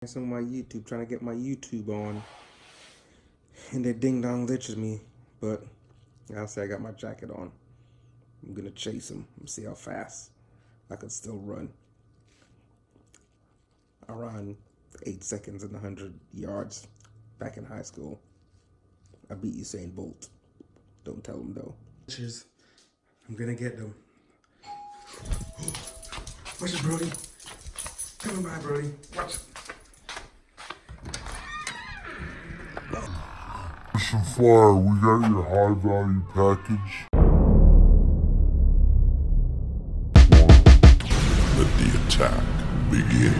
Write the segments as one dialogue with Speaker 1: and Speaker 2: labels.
Speaker 1: On my YouTube, trying to get my YouTube on, and that ding dong ditches me. But I'll say I got my jacket on. I'm gonna chase him and see how fast I can still run. I ran 8 seconds in 100 yards back in high school. I beat Usain Bolt. Don't tell him though. I'm gonna get them. Watch it, Brody. Coming by, Brody. Watch it.
Speaker 2: Mission Flyer, we got your high value package. Let the attack begin.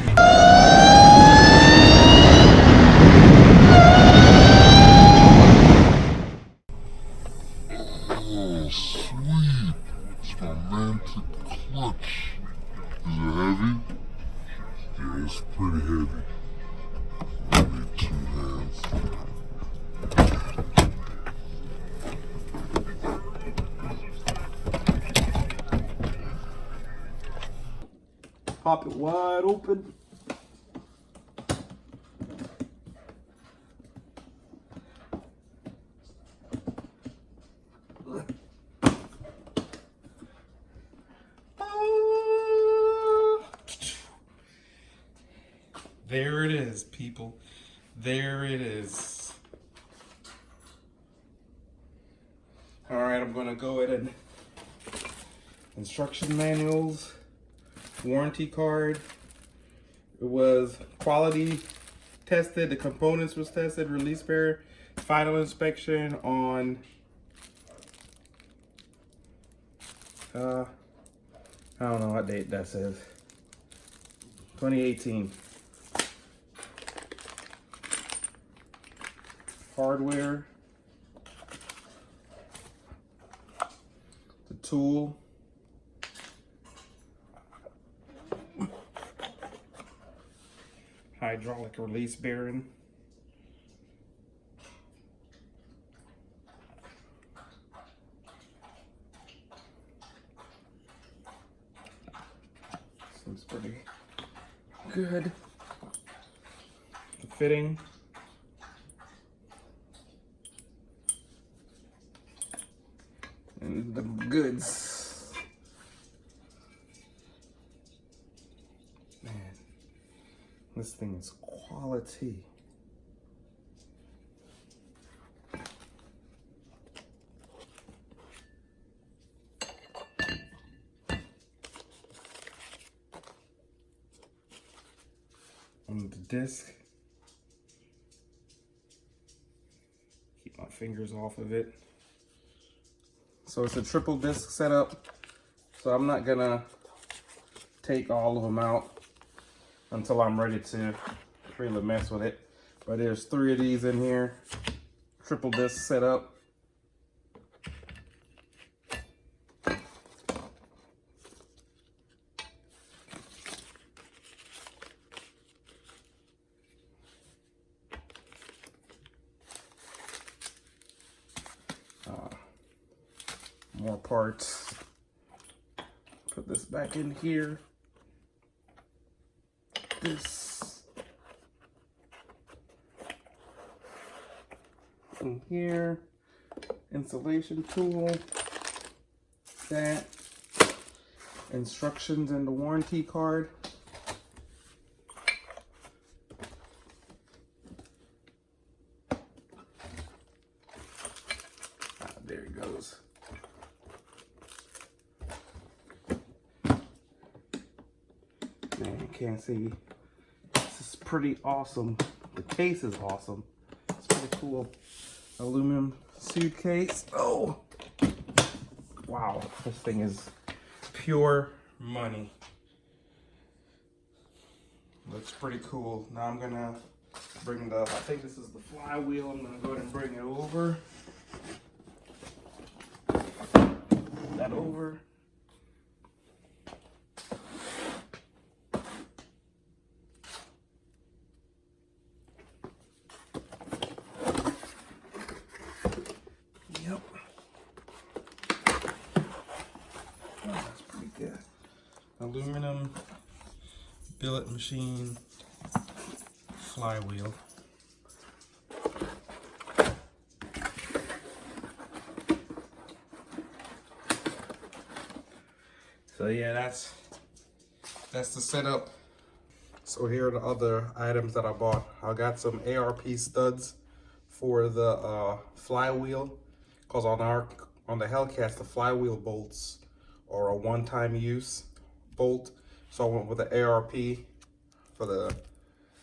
Speaker 2: Oh, sweet. It's my Mantic clutch. Is it heavy? Yeah, it's pretty heavy. I need 2 hands.
Speaker 1: Pop it wide open. There it is, people. There it is. All right, I'm gonna go ahead and instruction manuals. Warranty card. It was quality tested. The components was tested. Release bearer. Final inspection on I don't know what date that says. 2018. Hardware. The tool. Hydraulic release bearing. Seems pretty good. The fitting. And the goods. Man. This thing is quality. On the disc. Keep my fingers off of it. So it's a triple disc setup. So I'm not gonna take all of them out until I'm ready to really mess with it. But there's 3 of these in here. Triple disc setup. More parts. Put this back in here. This in here, installation tool, that, instructions and the warranty card. There it goes. Man, you can't see. This is pretty awesome. The case is awesome. It's pretty cool. Aluminum suitcase. Oh! Wow, this thing is pure money. Looks pretty cool. Now I'm gonna bring the, I think this is the flywheel. I'm gonna go ahead and bring it over. That over. Yep. Oh, that's pretty good. Aluminum billet machine. flywheel. So yeah, that's the setup. So here are the other items that I bought. I got some ARP studs for the flywheel, because on the Hellcats the flywheel bolts are a one-time use bolt. So I went with the ARP for the,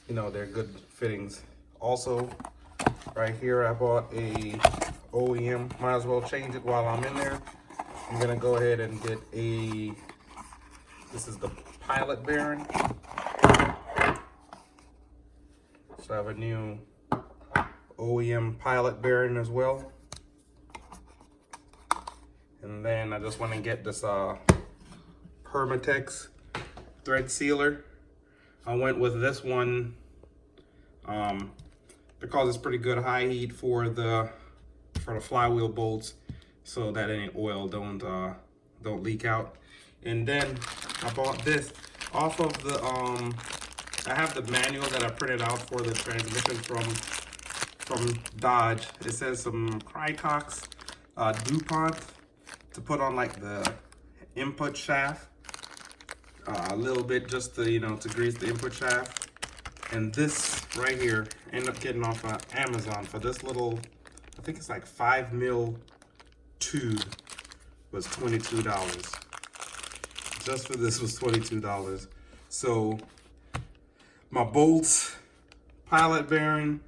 Speaker 1: you know, they're good fittings. Also, right here I bought a OEM. Might as well change it while I'm in there. I'm gonna go ahead and get a. This is the pilot bearing. So I have a new OEM pilot bearing as well. And then I just want to get this Permatex thread sealer. I went with this one because it's pretty good high heat for the flywheel bolts, so that any oil don't leak out. And then I bought this off of the I have the manual that I printed out for the transmission from Dodge. It says some Krycox DuPont to put on like the input shaft, a little bit just to, you know, to grease the input shaft. And this right here ended up getting off of Amazon for this little, I think it's like 5 mil tube, was $22. Just for this was $22. So my bolts, pilot bearing,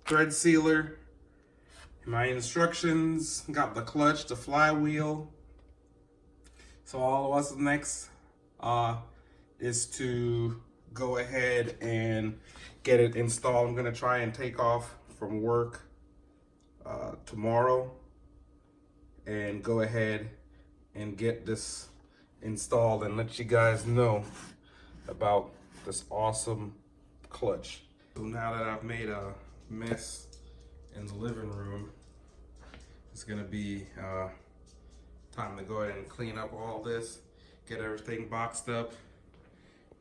Speaker 1: thread sealer, my instructions, got the clutch, the flywheel. So all what's next is to go ahead and get it installed. I'm gonna try and take off from work tomorrow and go ahead and get this installed and let you guys know about this awesome clutch. So now that I've made a mess in the living room, it's gonna be time to go ahead and clean up all this, get everything boxed up,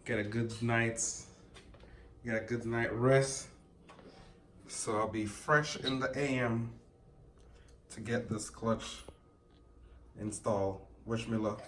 Speaker 1: get a good night's rest, so I'll be fresh in the AM to get this clutch installed. Wish me luck.